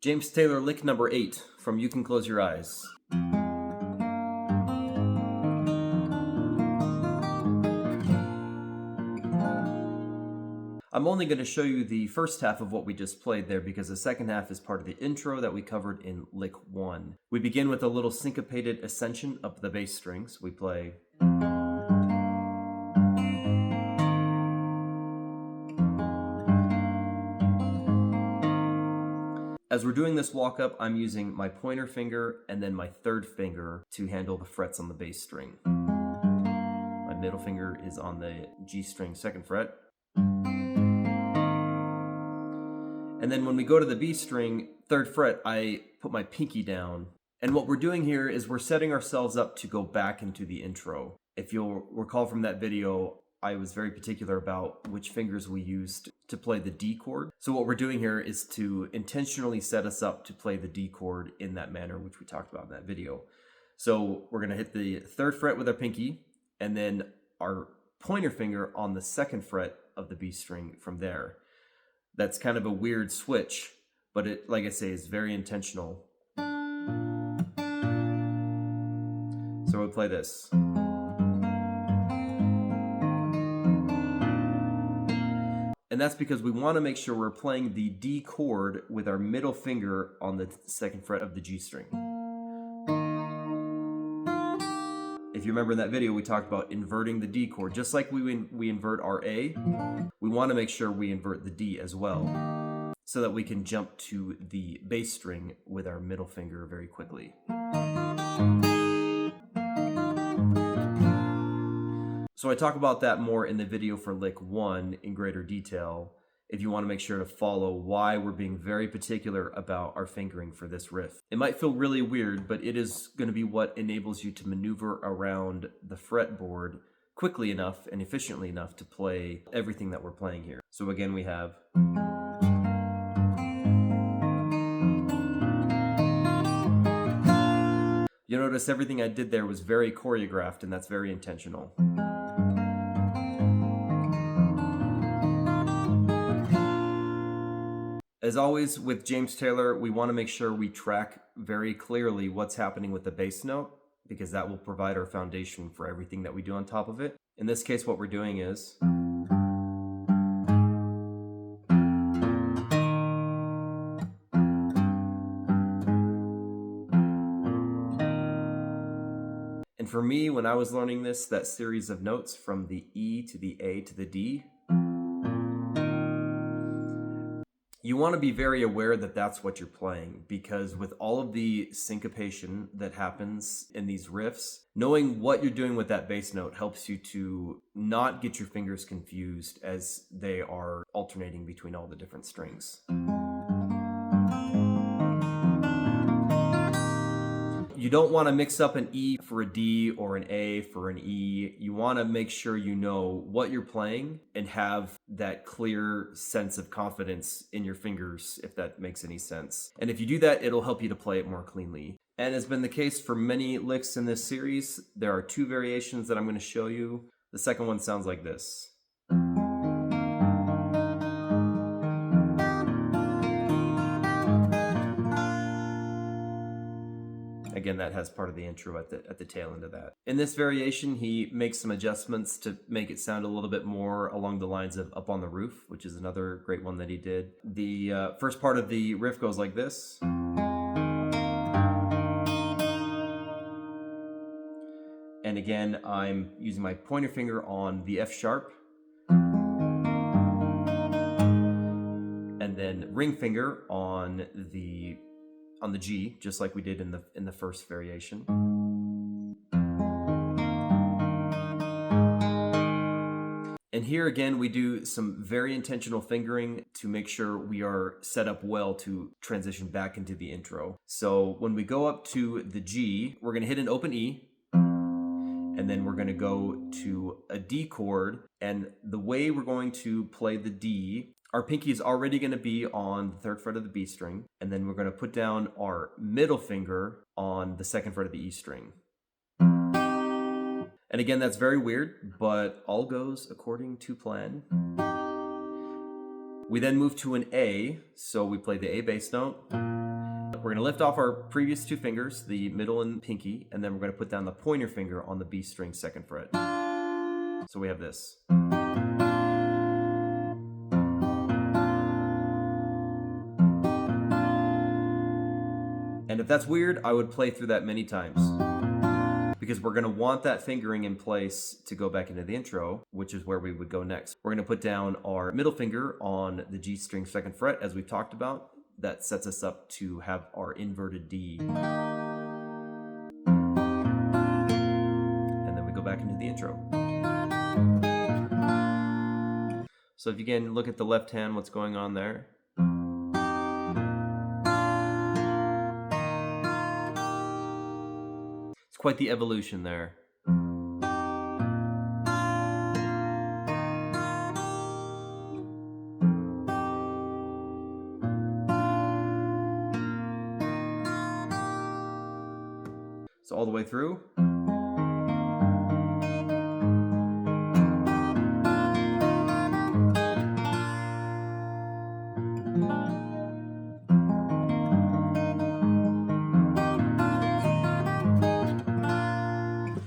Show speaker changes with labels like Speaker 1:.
Speaker 1: James Taylor lick number 8 from You Can Close Your Eyes. I'm only going to show you the first half of what we just played there because the second half is part of the intro that we covered in lick 1. We begin with a little syncopated ascension up the bass strings. We play. As we're doing this walk up, I'm using my pointer finger and then my third finger to handle the frets on the bass string. My middle finger is on the G string 2nd fret. And then when we go to the B string, 3rd fret, I put my pinky down. And what we're doing here is we're setting ourselves up to go back into the intro. If you'll recall from that video, I was very particular about which fingers we used to play the D chord. So what we're doing here is to intentionally set us up to play the D chord in that manner, which we talked about in that video. So we're gonna hit the 3rd fret with our pinky and then our pointer finger on the 2nd fret of the B string from there. That's kind of a weird switch, but it, like I say, is very intentional. So we'll play this. And that's because we want to make sure we're playing the D chord with our middle finger on the 2nd fret of the G string. If you remember in that video, we talked about inverting the D chord. Just like we invert our A, we want to make sure we invert the D as well, so that we can jump to the bass string with our middle finger very quickly. So I talk about that more in the video for lick 1 in greater detail, if you want to make sure to follow why we're being very particular about our fingering for this riff. It might feel really weird, but it is going to be what enables you to maneuver around the fretboard quickly enough and efficiently enough to play everything that we're playing here. So again, we have. You'll notice everything I did there was very choreographed, and that's very intentional. As always with James Taylor, we want to make sure we track very clearly what's happening with the bass note, because that will provide our foundation for everything that we do on top of it. In this case, what we're doing is and for me, when I was learning this, that series of notes from the E to the A to the D, you want to be very aware that that's what you're playing, because with all of the syncopation that happens in these riffs, knowing what you're doing with that bass note helps you to not get your fingers confused as they are alternating between all the different strings. You don't want to mix up an E for a D or an A for an E. You want to make sure you know what you're playing and have that clear sense of confidence in your fingers, if that makes any sense. And if you do that, it'll help you to play it more cleanly. And has been the case for many licks in this series. There are 2 variations that I'm going to show you. The second one sounds like this. Again, that has part of the intro at the tail end of that. In this variation, he makes some adjustments to make it sound a little bit more along the lines of Up on the Roof, which is another great one that he did. The first part of the riff goes like this. And again, I'm using my pointer finger on the F sharp. And then ring finger on the G, just like we did in the first variation. And here again, we do some very intentional fingering to make sure we are set up well to transition back into the intro. So when we go up to the G, we're gonna hit an open E, and then we're gonna go to a D chord. And the way we're going to play the D, our pinky is already going to be on the 3rd fret of the B string, and then we're going to put down our middle finger on the 2nd fret of the E string. And again, that's very weird, but all goes according to plan. We then move to an A, so we play the A bass note, we're going to lift off our previous two fingers, the middle and pinky, and then we're going to put down the pointer finger on the B string 2nd fret. So we have this. And if that's weird, I would play through that many times, because we're going to want that fingering in place to go back into the intro, which is where we would go next. We're going to put down our middle finger on the G string 2nd fret, as we've talked about. That sets us up to have our inverted D. And then we go back into the intro. So if you can look at the left hand, what's going on there. It's quite the evolution there. So all the way through.